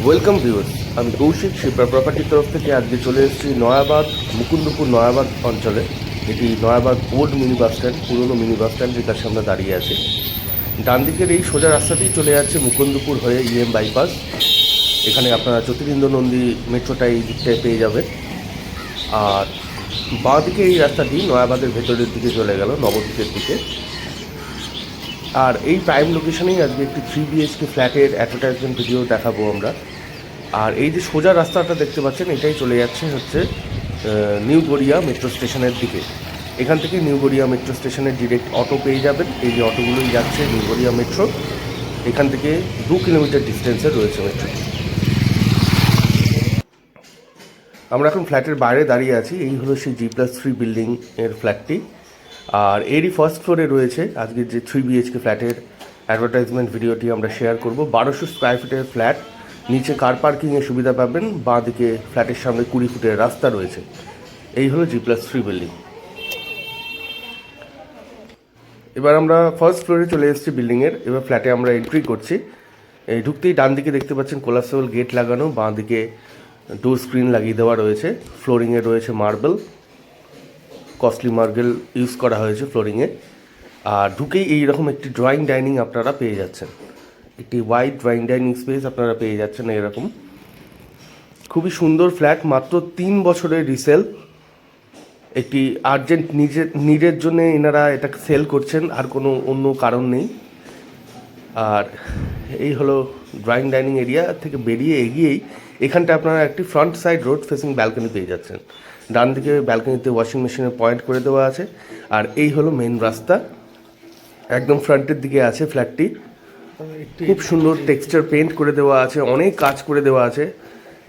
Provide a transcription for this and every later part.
Welcome viewers, আমি কৌশিক শিল্পা প্রপার্টির তরফ থেকে আজকে চলে এসেছি নয়াবাদ, মুকুন্দপুর নয়াবাদ অঞ্চলে। এটি Nayabad old mini bus stand, পুরনো মিনি বাস স্ট্যান্ড, যেটার সামনে দাঁড়িয়ে আছে। ডান দিকের এই সোজা রাস্তাতেই চলে যাচ্ছে মুকুন্দপুর হয়ে বাইপাস। এখানে আপনারা জ্যোতিরিন্দ্র নন্দী মেট্রোটা এই দিকটায় পেয়ে যাবেন। আর বাঁ দিকে এই রাস্তাটি নয়াবাদের ভেতরের দিকে চলে গেল, নবদ্বীপের দিকে। আর এই প্রাইম লোকেশনেই আজকে একটি 3 BHK ফ্ল্যাটের অ্যাডভার্টাইজমেন্ট ভিডিও দেখাবো আমরা। আর এই যে সোজা রাস্তাটা দেখতে পাচ্ছেন, এটাই চলে যাচ্ছে নিউ গড়িয়া মেট্রো স্টেশনের দিকে। এখান থেকে নিউ গড়িয়া মেট্রো স্টেশনের ডিরেক্ট অটো পেয়ে যাবেন। এই যে অটোগুলোই যাচ্ছে নিউ গড়িয়া মেট্রো। এখান থেকে 2 কিলোমিটার ডিস্টেন্সে রয়েছে মেট্রোটি। আমরা এখন ফ্ল্যাটের বাইরে দাঁড়িয়ে আছি। এই হলো সেই G+3 বিল্ডিং এর ফ্ল্যাটটি। আর এরই ফার্স্ট ফ্লোরে রয়েছে আজকের যে 3 BHK ফ্ল্যাটের অ্যাডভার্টাইজমেন্ট ভিডিওটি আমরা শেয়ার করব। 1200 স্কোয়ার ফিটের ফ্ল্যাট, নিচে কার পার্কিংয়ের সুবিধা পাবেন, বাঁ দিকে ফ্ল্যাটের সামনে 20 ফুটের রাস্তা রয়েছে। এই হলো G+3 বিল্ডিং। এবার আমরা ফার্স্ট ফ্লোরে চলে এসেছি বিল্ডিংয়ের। এবার ফ্ল্যাটে আমরা এন্ট্রি করছি। এই ঢুকতেই ডান দিকে দেখতে পাচ্ছেন কোলাপসেবল গেট লাগানো, বাঁ দিকে ডোর স্ক্রিন লাগিয়ে দেওয়া রয়েছে। ফ্লোরিংয়ে রয়েছে মার্বেল, কস্টলি মার্বেল ইউজ করা হয়েছে ফ্লোরিংয়ে। আর ঢুকেই এইরকম একটি ড্রয়িং ডাইনিং আপনারা পেয়ে যাচ্ছেন। একটি ওয়াইড ড্রয়িং ডাইনিং স্পেস আপনারা পেয়ে যাচ্ছেন এরকম। খুবই সুন্দর ফ্ল্যাট, মাত্র 3 বছরের রিসেল। একটি আর্জেন্ট নিডের জন্য এনারা এটাকে সেল করছেন, আর কোনো অন্য কারণ নেই। আর এই হলো ড্রয়িং ডাইনিং এরিয়া থেকে বেরিয়ে এগিয়েই এখানটা আপনারা একটি front side road facing balcony পেয়ে যাচ্ছেন। ডান দিকে ব্যালকনিতে ওয়াশিং মেশিনের পয়েন্ট করে দেওয়া আছে। আর এই হলো মেন রাস্তা, একদম ফ্রন্টের দিকে আছে ফ্ল্যাটটি। খুব সুন্দর টেক্সচার পেন্ট করে দেওয়া আছে, অনেক কাজ করে দেওয়া আছে।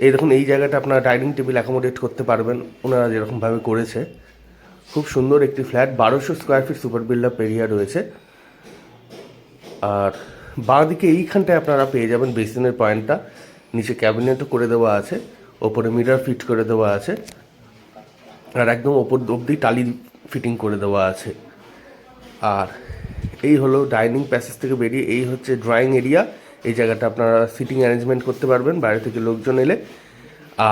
এই দেখুন, এই জায়গাটা আপনারা ডাইনিং টেবিল অ্যাকোমোডেট করতে পারবেন, ওনারা যেরকমভাবে করেছে। খুব সুন্দর একটি flat, 1200 square feet super build up area রয়েছে। আর বাঁ দিকে এইখানটায় আপনারা পেয়ে যাবেন বেসিনের পয়েন্টটা। নিচে ক্যাবিনেটও করে দেওয়া আছে, ওপরে মিরর ফিট করে দেওয়া আছে, আর একদম ওপর অবধি টালি ফিটিং করে দেওয়া আছে। আর এই হলো ডাইনিং প্যাসেজ থেকে বেরিয়ে এই হচ্ছে ড্রয়িং এরিয়া। এই জায়গাটা আপনারা সিটিং অ্যারেঞ্জমেন্ট করতে পারবেন বাইরে থেকে লোকজন এলে।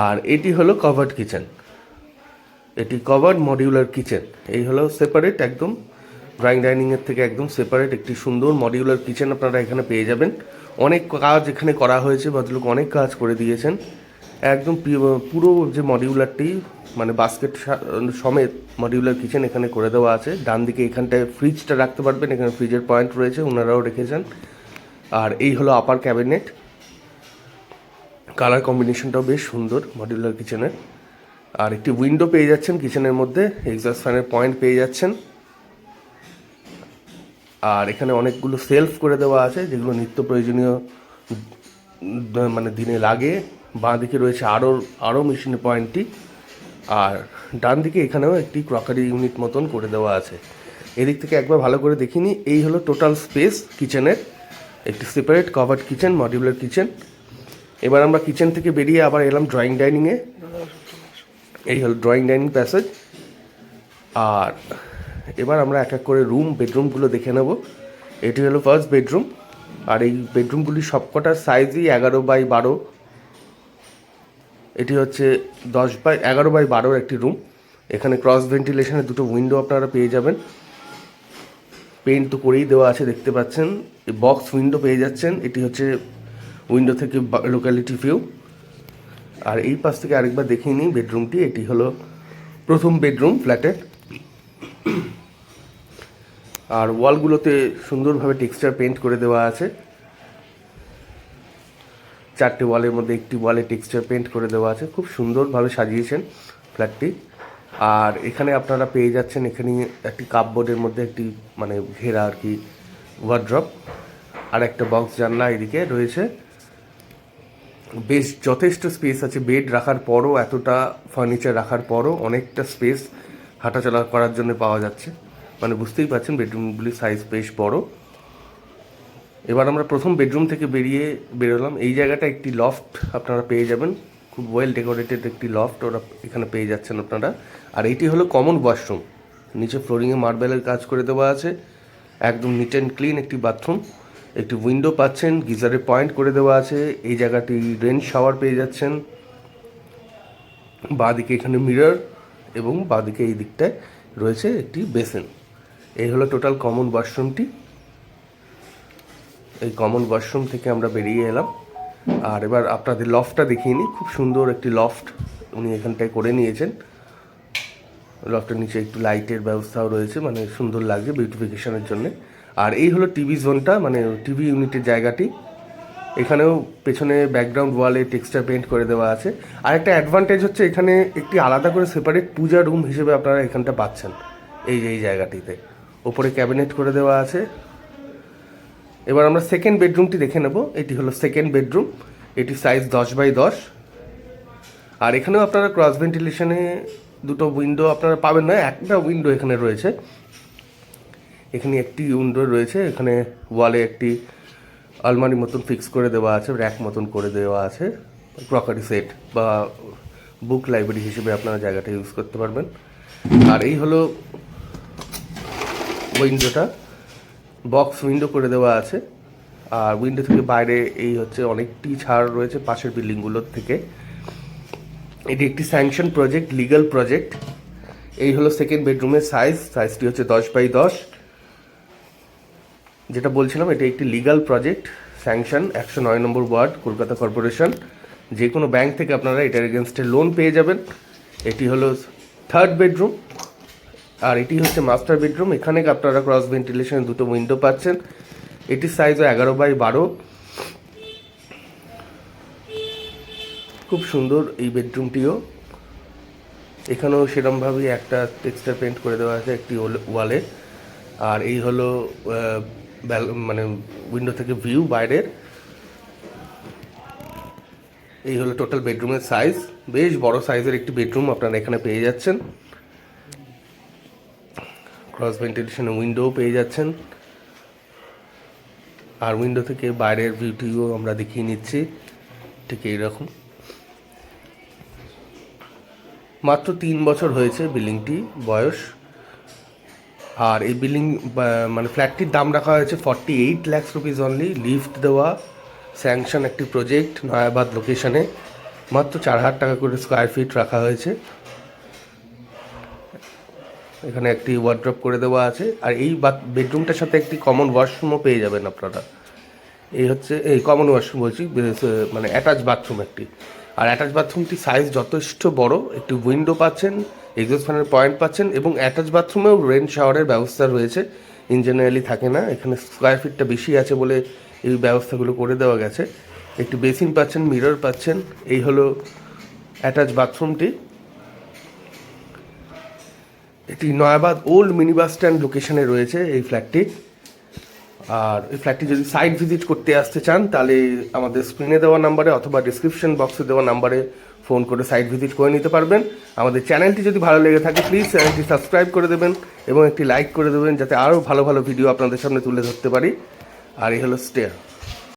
আর এটি হলো কভার্ড কিচেন, এটি কভার্ড মডিউলার কিচেন। এই হলো সেপারেট, একদম ড্রয়িং ডাইনিংয়ের থেকে একদম সেপারেট একটি সুন্দর মডিউলার কিচেন আপনারা এখানে পেয়ে যাবেন। অনেক কাজ এখানে করা হয়েছে, ভদ্রলোক অনেক কাজ করে দিয়েছেন। একদম পুরো যে মডিউলারটি, মানে বাস্কেট সমেত মডিউলার কিচেন এখানে করে দেওয়া আছে। ডান দিকে এখানটায় ফ্রিজটা রাখতে পারবেন, এখানে ফ্রিজের পয়েন্ট রয়েছে, ওনারাও রেখেছেন। আর এই হলো আপার ক্যাবিনেট, কালার কম্বিনেশনটাও বেশ সুন্দর মডিউলার কিচেনের। আর একটি উইন্ডো পেয়ে যাচ্ছেন কিচেনের মধ্যে, এক্সস্ট ফ্যানের পয়েন্ট পেয়ে যাচ্ছেন। আর এখানে অনেকগুলো সেলফ করে দেওয়া আছে, যেগুলো নিত্য প্রয়োজনীয় মানে দিনে লাগে। বাঁ দিকে রয়েছে আরও মেশিনের পয়েন্টটি। আর ডান দিকে এখানেও একটি ক্রকারি ইউনিট মতন করে দেওয়া আছে। এদিক থেকে একবার ভালো করে দেখিনি। এই হলো টোটাল স্পেস কিচেনের, একটি separate covered kitchen, modular kitchen. এবার আমরা কিচেন থেকে বেরিয়ে আবার এলাম ড্রয়িং ডাইনিংয়ে। এই হলো ড্রয়িং ডাইনিং প্যাসেজ। আর এবার আমরা এক এক করে বেডরুমগুলো দেখে নেব। এটি হলো ফার্স্ট বেডরুম। আর এই বেডরুমগুলি সবকটার সাইজই 11x12। এটি হচ্ছে 10x11x12 একটি রুম। এখানে ক্রস ভেন্টিলেশনের দুটো উইন্ডো আপনারা পেয়ে যাবেন। পেইন্ট তো করেই দেওয়া আছে, দেখতে পাচ্ছেন। বক্স উইন্ডো পেয়ে যাচ্ছেন। এটি হচ্ছে উইন্ডো থেকে লোকালিটি ভিউ। আর এই পাশ থেকে আরেকবার দেখিয়ে নিই বেডরুমটি। এটি হলো প্রথম বেডরুম ফ্ল্যাটের। আর ওয়ালগুলোতে সুন্দরভাবে টেক্সচার পেন্ট করে দেওয়া আছে। 4টে ওয়ালের মধ্যে একটি ওয়ালে টেক্সচার পেন্ট করে দেওয়া আছে। খুব সুন্দরভাবে সাজিয়েছেন ফ্ল্যাটটি। আর এখানে আপনারা পেয়ে যাচ্ছেন এখানে একটি কাপবোর্ডের মধ্যে একটি মানে ঘেরা আর কি ওয়ার্ড্রপ, আর একটা বক্স জানলা এদিকে রয়েছে। বেশ যথেষ্ট স্পেস আছে, বেড রাখার পরও, এতটা ফার্নিচার রাখার পরও অনেকটা স্পেস হাঁটাচলা করার জন্য পাওয়া যাচ্ছে। মানে বুঝতেই পারছেন বেডরুমগুলির সাইজ বেশ বড়। এবার আমরা প্রথম বেডরুম থেকে বেরোলাম। এই জায়গাটা একটি লফট আপনারা পেয়ে যাবেন, খুব ওয়েল ডেকোরেটেড একটি লফট ওরা এখানে পেয়ে যাচ্ছেন আপনারা। আর এইটি হলো কমন ওয়াশরুম, নিচে ফ্লোরিংয়ে মার্বেলের কাজ করে দেওয়া আছে, একদম নিট অ্যান্ড ক্লিন একটি বাথরুম। একটি উইন্ডো পাচ্ছেন, গিজারের পয়েন্ট করে দেওয়া আছে। এই জায়গাটি রেন শাওয়ার পেয়ে যাচ্ছেন। বাঁদিকে এখানে মিরর এবং বাঁদিকে এই দিকটায় রয়েছে একটি বেসিন। এই হলো টোটাল কমন ওয়াশরুমটি। এই কমন ওয়াশরুম থেকে আমরা বেরিয়ে এলাম। আর এবার আপনাদের লফটটা দেখিয়ে নিই। খুব সুন্দর একটি লফট উনি এখানটায় করে নিয়েছেন। লফটের নিচে একটু লাইটের ব্যবস্থাও রয়েছে, মানে সুন্দর লাগছে বিউটিফিকেশনের জন্য। আর এই হলো টিভি জোনটা, মানে টিভি ইউনিটের জায়গাটি। এখানেও পেছনে ব্যাকগ্রাউন্ড ওয়ালে টেক্সচার পেন্ট করে দেওয়া আছে। আর একটা অ্যাডভান্টেজ হচ্ছে এখানে একটি আলাদা করে সেপারেট পূজা রুম হিসেবে আপনারা এখানটা পাচ্ছেন এই জায়গাটিতে। ওপরে ক্যাবিনেট করে দেওয়া আছে। এবার আমরা সেকেন্ড বেডরুমটি দেখে নেব। এটি হলো সেকেন্ড বেডরুম। এটি সাইজ 10x10। আর এখানেও আপনারা ক্রস ভেন্টিলেশনে দুটো উইন্ডো আপনারা পাবেন না, একটা উইন্ডো এখানে রয়েছে। এখানে একটি উইন্ডো রয়েছে। এখানে ওয়ালে একটি আলমারি মতন ফিক্স করে দেওয়া আছে, র্যাক মতন করে দেওয়া আছে। ক্রকারি সেট বা বুক লাইব্রেরি হিসেবে আপনারা জায়গাটা ইউজ করতে পারবেন। আর এই হলো উইন্ডোটা, বক্স উইন্ডো করে দেওয়া আছে। আর উইন্ডো থেকে বাইরে এই হচ্ছে অনেকটি ছাড় রয়েছে পাশের বিল্ডিংগুলোর থেকে। এটি একটি স্যাংশন প্রজেক্ট, লিগ্যাল প্রজেক্ট। এই হলো সেকেন্ড বেডরুমের সাইজটি হচ্ছে 10x10। যেটা বলছিলাম, এটা একটি লিগ্যাল প্রজেক্ট, স্যাংশন 109 নম্বর ওয়ার্ড, কলকাতা কর্পোরেশন। যে কোনো ব্যাংক থেকে আপনারা এটার এগেনস্টে লোন পেয়ে যাবেন। এটি হলো থার্ড বেডরুম। আর এটি হচ্ছে মাস্টার বেডরুম। এখানে আপনারা ক্রস ভেন্টিলেশন দুটো উইন্ডো পাচ্ছেন। এটির সাইজও 11x12। খুব সুন্দর এই বেডরুমটিও। এখানেও সেরকমভাবেই একটা টেক্সচার পেন্ট করে দেওয়া আছে একটি ওয়ালে। আর এই হলো মানে উইন্ডো থেকে ভিউ বাইরের। এই হলো টোটাল বেডরুমের সাইজ। বেশ বড় সাইজের একটি বেডরুম আপনারা এখানে পেয়ে যাচ্ছেন। ক্রস ভেন্টিলেশনের উইন্ডোও পেয়ে যাচ্ছেন। আর উইন্ডো থেকে বাইরের ভিউটিও আমরা দেখিয়ে নিচ্ছি ঠিক এইরকম। মাত্র 3 বছর হয়েছে বিল্ডিংটি বয়স। আর এই বিল্ডিং মানে ফ্ল্যাটটির দাম রাখা হয়েছে 48 লাখ রুপিস অনলি। লিফট দেওয়া, স্যাংশন একটি প্রজেক্ট, নয়াবাদ লোকেশনে। মাত্র 4,000 টাকা করে স্কোয়ার ফিট রাখা হয়েছে। এখানে একটি ওয়ার্ড্রপ করে দেওয়া আছে। আর এই বেডরুমটার সাথে একটি কমন ওয়াশরুমও পেয়ে যাবেন আপনারা। এই হচ্ছে এই কমন ওয়াশরুম বলছি, মানে অ্যাটাচ বাথরুম একটি। আর অ্যাটাচ বাথরুমটি সাইজ যথেষ্ট বড়। একটি উইন্ডো পাচ্ছেন, এক্সস্ট ফ্যানের পয়েন্ট পাচ্ছেন এবং অ্যাটাচ বাথরুমেও রেন শাওয়ারের ব্যবস্থা রয়েছে। ইন জেনারেলি থাকে না, এখানে স্কোয়ার ফিটটা বেশি আছে বলে এই ব্যবস্থাগুলো করে দেওয়া গেছে। একটি বেসিন পাচ্ছেন, মিরর পাচ্ছেন। এই হলো অ্যাটাচ বাথরুমটি। এটি Nayabad old mini bus stand লোকেশনে রয়েছে এই ফ্ল্যাটটি। আর এই ফ্ল্যাটটি যদি সাইট ভিজিট করতে আসতে চান তাহলে আমাদের স্ক্রিনে দেওয়া নাম্বারে অথবা ডিসক্রিপশন বক্সে দেওয়া নাম্বারে ফোন করে সাইট ভিজিট করে নিতে পারবেন। আমাদের চ্যানেলটি যদি ভালো লেগে থাকে প্লিজ চ্যানেলটি সাবস্ক্রাইব করে দেবেন এবং একটি লাইক করে দেবেন, যাতে আরও ভালো ভালো ভিডিও আপনাদের সামনে তুলে ধরতে পারি। আর এই হলো স্টেয়ার।